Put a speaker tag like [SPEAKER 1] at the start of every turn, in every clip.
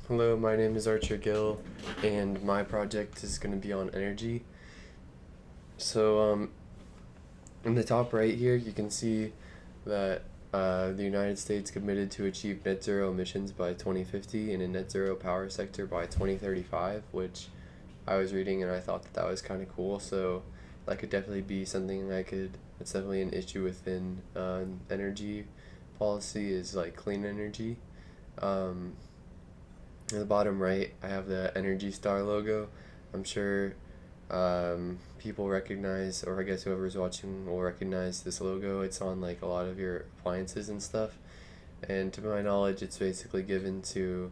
[SPEAKER 1] Hello, my name is Archer Gill, and my project is going to be on energy. So, in the top right here, you can see that the United States committed to achieve net zero emissions by 2050 and a net zero power sector by 2035, which I was reading and I thought that that was kind of cool. So, that could definitely be something it's definitely an issue within energy policy is like clean energy. Um, In the bottom right, I have the Energy Star logo. I'm sure people recognize, or I guess whoever's watching will recognize this logo. It's on like a lot of your appliances and stuff. And to my knowledge, it's basically given to,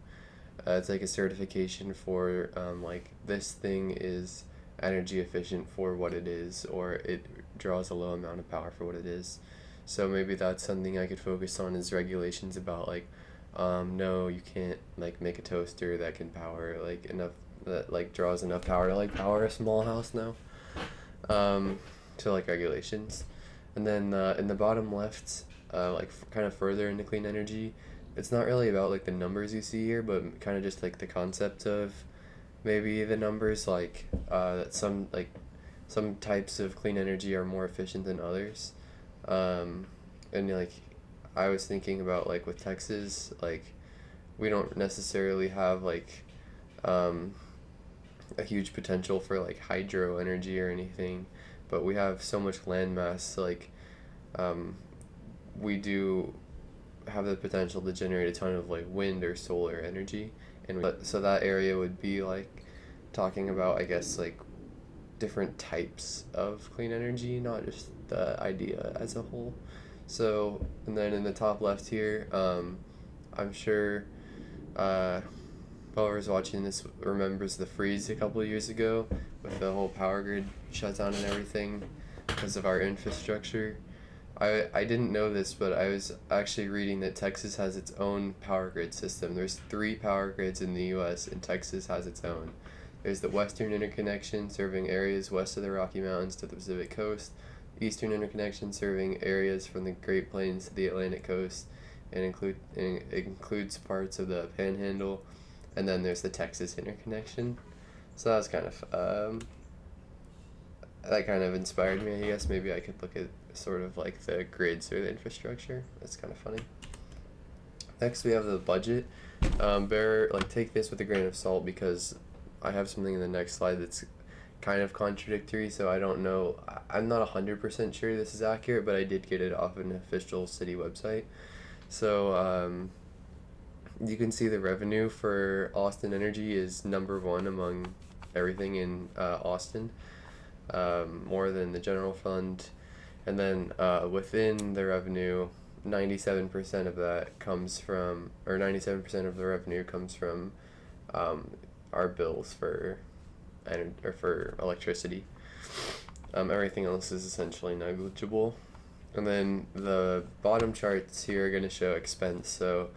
[SPEAKER 1] it's like a certification for like this thing is energy efficient for what it is, or it draws a low amount of power for what it is. So maybe that's something I could focus on is regulations about like no, you can't like make a toaster that can power like enough that like draws enough power to like power a small house now. So like regulations, and then in the bottom left, kind of further into clean energy, it's not really about like the numbers you see here, but kind of just like the concept of maybe the numbers that some types of clean energy are more efficient than others, and like I was thinking about like with Texas, like we don't necessarily have um, a huge potential for like hydro energy or anything, but we have so much land mass. Um, we do have the potential to generate a ton of like wind or solar energy, so that area would be like talking about I guess like different types of clean energy, not just the idea as a whole. So, and then in the top left here, I'm sure uh, whoever's watching this remembers the freeze a couple of years ago with the whole power grid shutdown and everything because of our infrastructure. I didn't know this, but I was actually reading that Texas has its own power grid system. There's three power grids in the US, and Texas has its own. There's the Western Interconnection serving areas west of the Rocky Mountains to the Pacific Coast, Eastern Interconnection serving areas from the Great Plains to the Atlantic Coast, and it includes parts of the Panhandle, and then there's the Texas Interconnection. So that was that kind of inspired me. I guess maybe I could look at sort of like the grids or the infrastructure. That's kind of funny. Next, we have the budget. Take this with a grain of salt because I have something in the next slide that's kind of contradictory. So I don't know. I'm not 100% sure this is accurate, but I did get it off an official city website. So you can see the revenue for Austin Energy is number one among everything in Austin, more than the general fund. And then within the revenue, 97% of that comes from, or 97% of the revenue comes from um, our bills for electricity. Everything else is essentially negligible. And then the bottom charts here are going to show expense. So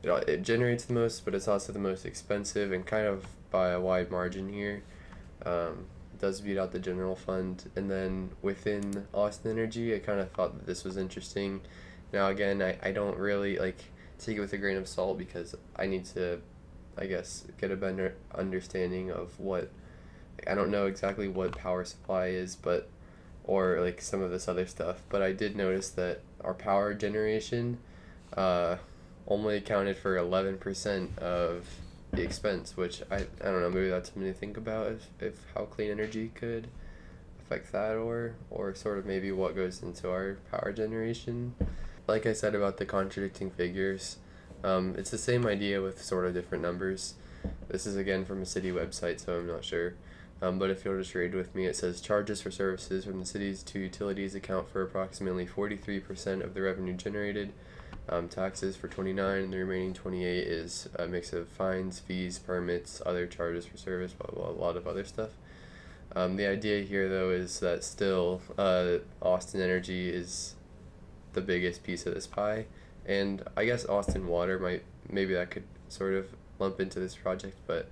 [SPEAKER 1] it generates the most, but it's also the most expensive and kind of by a wide margin here. It does beat out the general fund. And then within Austin Energy, I kind of thought that this was interesting. Now, again, I don't really take it with a grain of salt because I need to, I guess, get a better understanding of what, I don't know exactly what power supply is, or like some of this other stuff, but I did notice that our power generation uh, only accounted for 11% of the expense, which I don't know, maybe that's something to think about if how clean energy could affect that, or sort of maybe what goes into our power generation. Like I said about the contradicting figures, it's the same idea with sort of different numbers. This is again from a city website, so I'm not sure. But if you'll just read with me, it says charges for services from the cities to utilities account for approximately 43% of the revenue generated. Taxes for 29, and the remaining 28 is a mix of fines, fees, permits, other charges for service, blah, blah, blah, a lot of other stuff. The idea here, though, is that still Austin Energy is the biggest piece of this pie, and I guess Austin Water maybe that could sort of lump into this project, but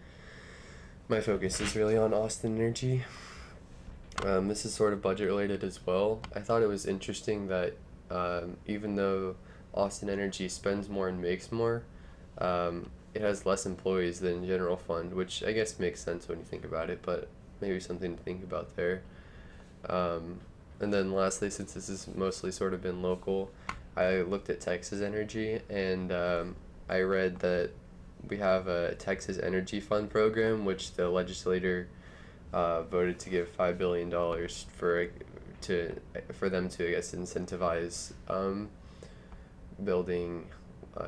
[SPEAKER 1] my focus is really on Austin Energy. This is sort of budget related as well. I thought it was interesting that even though Austin Energy spends more and makes more, it has less employees than general fund, which I guess makes sense when you think about it, but maybe something to think about there. Um, and then lastly, since this has mostly sort of been local, I looked at Texas Energy, and I read that we have a Texas Energy Fund program, which the legislator voted to give $5 billion to for them to, I guess, incentivize building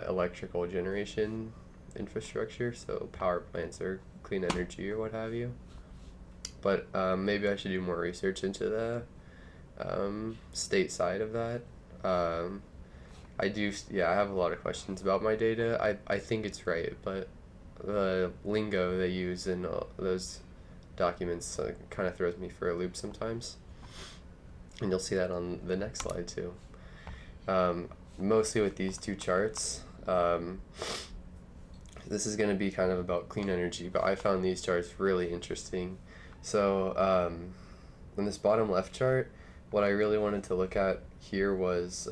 [SPEAKER 1] electrical generation infrastructure, so power plants or clean energy or what have you. But maybe I should do more research into the state side of that. Um, I do, yeah, I have a lot of questions about my data. I think it's right, but the lingo they use in those documents kind of throws me for a loop sometimes. And you'll see that on the next slide too. Mostly with these two charts, this is going to be kind of about clean energy, but I found these charts really interesting. So, in this bottom left chart, what I really wanted to look at here was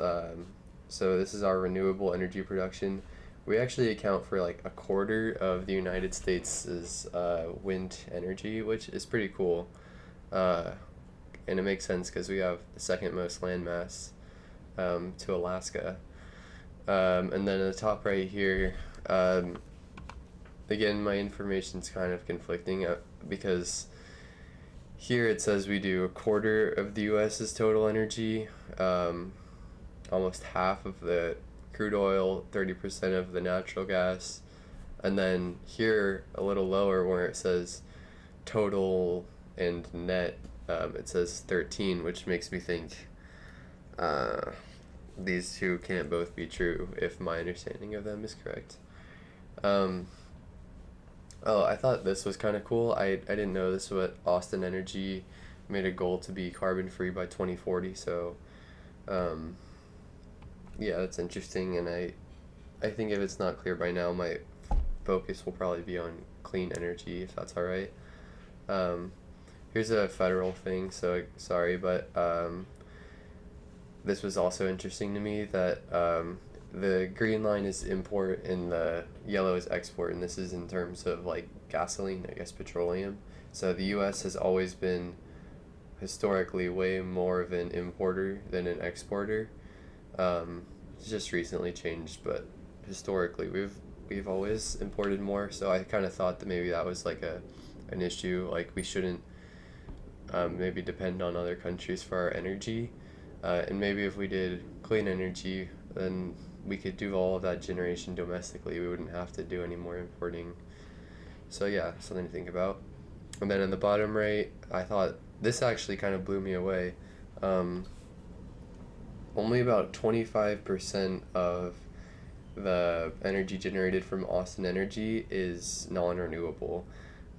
[SPEAKER 1] so this is our renewable energy production. We actually account for like a quarter of the United States' wind energy, which is pretty cool. And it makes sense because we have the second most land mass to Alaska. And then in the top right here, again, my information's kind of conflicting because here it says we do a quarter of the U.S.'s total energy, almost half of the crude oil, 30% of the natural gas, and then here a little lower where it says total and net, it says 13, which makes me think these two can't both be true if my understanding of them is correct. Oh, I thought this was kind of cool. I didn't know this, but Austin Energy made a goal to be carbon free by 2040. So, yeah, that's interesting. And I think if it's not clear by now, my focus will probably be on clean energy, if that's all right. Here's a federal thing. So sorry, but this was also interesting to me that the green line is import and the yellow is export, and this is in terms of like gasoline, I guess petroleum. So the U.S. has always been historically way more of an importer than an exporter. It's just recently changed, but historically we've always imported more. So I kind of thought that maybe that was like an issue, like we shouldn't maybe depend on other countries for our energy. And maybe if we did clean energy, then we could do all of that generation domestically. We wouldn't have to do any more importing. So yeah, something to think about. And then in the bottom right, I thought this actually kind of blew me away. Only about 25% of the energy generated from Austin Energy is non-renewable.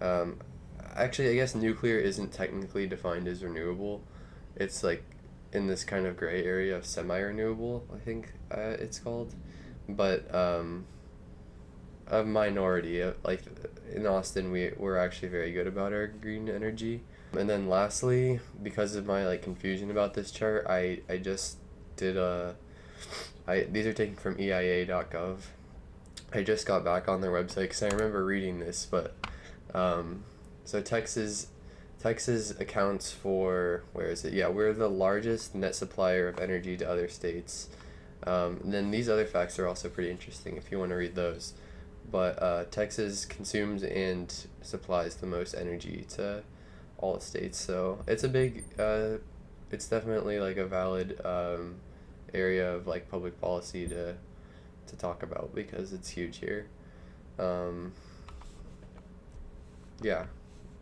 [SPEAKER 1] Actually, I guess nuclear isn't technically defined as renewable. It's like in this kind of gray area of semi-renewable, I think it's called. But a minority. Like in Austin, we're actually very good about our green energy. And then lastly, because of my like confusion about this chart, I just did these are taken from EIA.gov. I just got back on their website because I remember reading this, but so Texas accounts for, where is it? Yeah, we're the largest net supplier of energy to other states. And then these other facts are also pretty interesting if you want to read those. But Texas consumes and supplies the most energy to all the states, so it's a big, it's definitely like a valid area of like public policy to talk about because it's huge here. Yeah,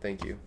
[SPEAKER 1] thank you.